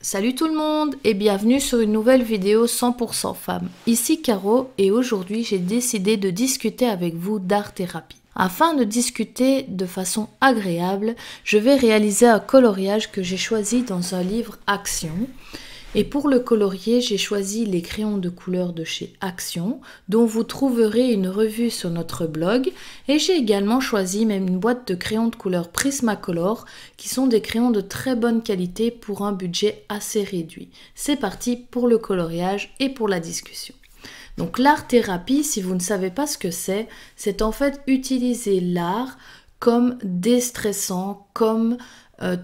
Salut tout le monde et bienvenue sur une nouvelle vidéo 100% femmes. Ici Caro et aujourd'hui j'ai décidé de discuter avec vous d'art-thérapie. Afin de discuter de façon agréable, je vais réaliser un coloriage que j'ai choisi dans un livre Action. Et pour le colorier, j'ai choisi les crayons de couleur de chez Action, dont vous trouverez une revue sur notre blog. Et j'ai également choisi même une boîte de crayons de couleur Prismacolor, qui sont des crayons de très bonne qualité pour un budget assez réduit. C'est parti pour le coloriage et pour la discussion. Donc l'art-thérapie, si vous ne savez pas ce que c'est en fait utiliser l'art comme déstressant, comme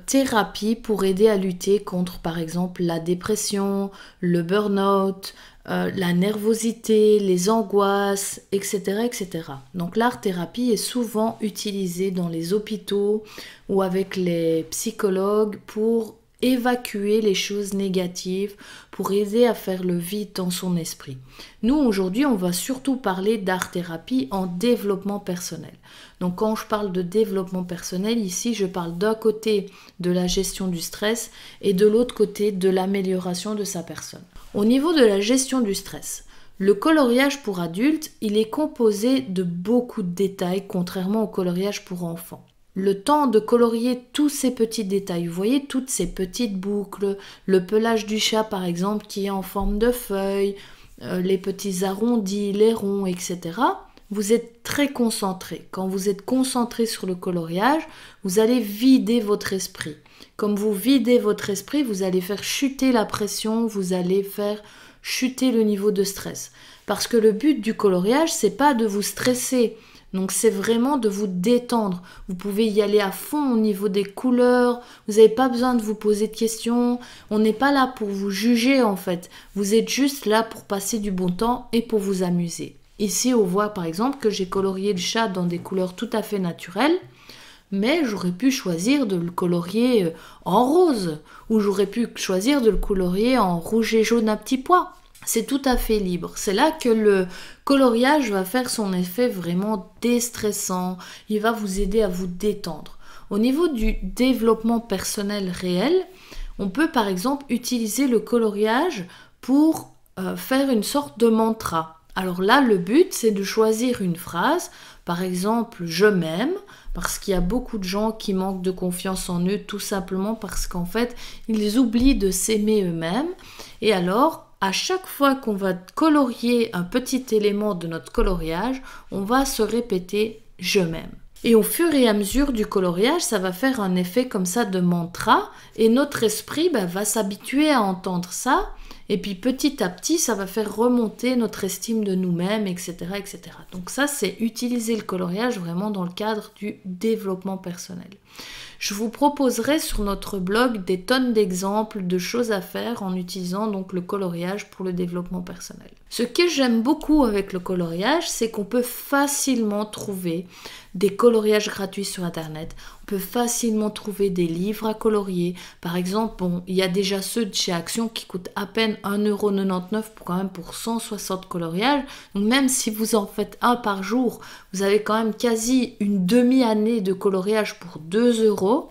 thérapie pour aider à lutter contre par exemple la dépression, le burn-out, la nervosité, les angoisses, etc., etc. Donc l'art-thérapie est souvent utilisée dans les hôpitaux ou avec les psychologues pour évacuer les choses négatives, pour aider à faire le vide dans son esprit. Nous, aujourd'hui, on va surtout parler d'art-thérapie en développement personnel. Donc, quand je parle de développement personnel, ici, je parle d'un côté de la gestion du stress et de l'autre côté de l'amélioration de sa personne. Au niveau de la gestion du stress, le coloriage pour adultes, il est composé de beaucoup de détails, contrairement au coloriage pour enfants. Le temps de colorier tous ces petits détails, vous voyez toutes ces petites boucles, le pelage du chat par exemple qui est en forme de feuille, les petits arrondis, les ronds, etc. Vous êtes très concentré. Quand vous êtes concentré sur le coloriage, vous allez vider votre esprit. Comme vous videz votre esprit, vous allez faire chuter la pression, vous allez faire chuter le niveau de stress. Parce que le but du coloriage, c'est pas de vous stresser. Donc c'est vraiment de vous détendre. Vous pouvez y aller à fond au niveau des couleurs. Vous n'avez pas besoin de vous poser de questions. On n'est pas là pour vous juger en fait. Vous êtes juste là pour passer du bon temps et pour vous amuser. Ici on voit par exemple que j'ai colorié le chat dans des couleurs tout à fait naturelles. Mais j'aurais pu choisir de le colorier en rose. Ou j'aurais pu choisir de le colorier en rouge et jaune à petits pois. C'est tout à fait libre. C'est là que le coloriage va faire son effet vraiment déstressant. Il va vous aider à vous détendre. Au niveau du développement personnel réel, on peut par exemple utiliser le coloriage pour faire une sorte de mantra. Alors là, le but, c'est de choisir une phrase. Par exemple, je m'aime, parce qu'il y a beaucoup de gens qui manquent de confiance en eux, tout simplement parce qu'en fait, ils oublient de s'aimer eux-mêmes. Et alors, à chaque fois qu'on va colorier un petit élément de notre coloriage, on va se répéter « je m'aime ». Et au fur et à mesure du coloriage, ça va faire un effet comme ça de mantra et notre esprit va s'habituer à entendre ça et puis petit à petit, ça va faire remonter notre estime de nous-mêmes, etc., etc. Donc ça, c'est utiliser le coloriage vraiment dans le cadre du développement personnel. Je vous proposerai sur notre blog des tonnes d'exemples de choses à faire en utilisant donc le coloriage pour le développement personnel. Ce que j'aime beaucoup avec le coloriage, c'est qu'on peut facilement trouver des coloriages gratuits sur internet. On peut facilement trouver des livres à colorier. Par exemple, il y a déjà ceux de chez Action qui coûtent à peine 1,99 € pour 160 coloriages. Donc même si vous en faites un par jour, vous avez quand même quasi une demi-année de coloriage pour 2 €.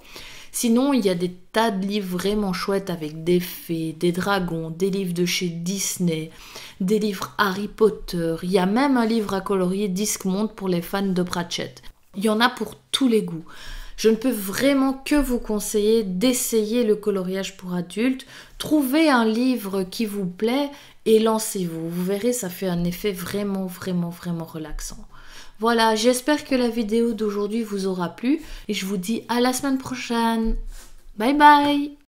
Sinon, il y a des tas de livres vraiment chouettes avec des fées, des dragons, des livres de chez Disney, des livres Harry Potter. Il y a même un livre à colorier Discmonde pour les fans de Pratchett. Il y en a pour tous les goûts. Je ne peux vraiment que vous conseiller d'essayer le coloriage pour adultes. Trouvez un livre qui vous plaît et lancez-vous. Vous verrez, ça fait un effet vraiment, vraiment, vraiment relaxant. Voilà, j'espère que la vidéo d'aujourd'hui vous aura plu et je vous dis à la semaine prochaine. Bye bye!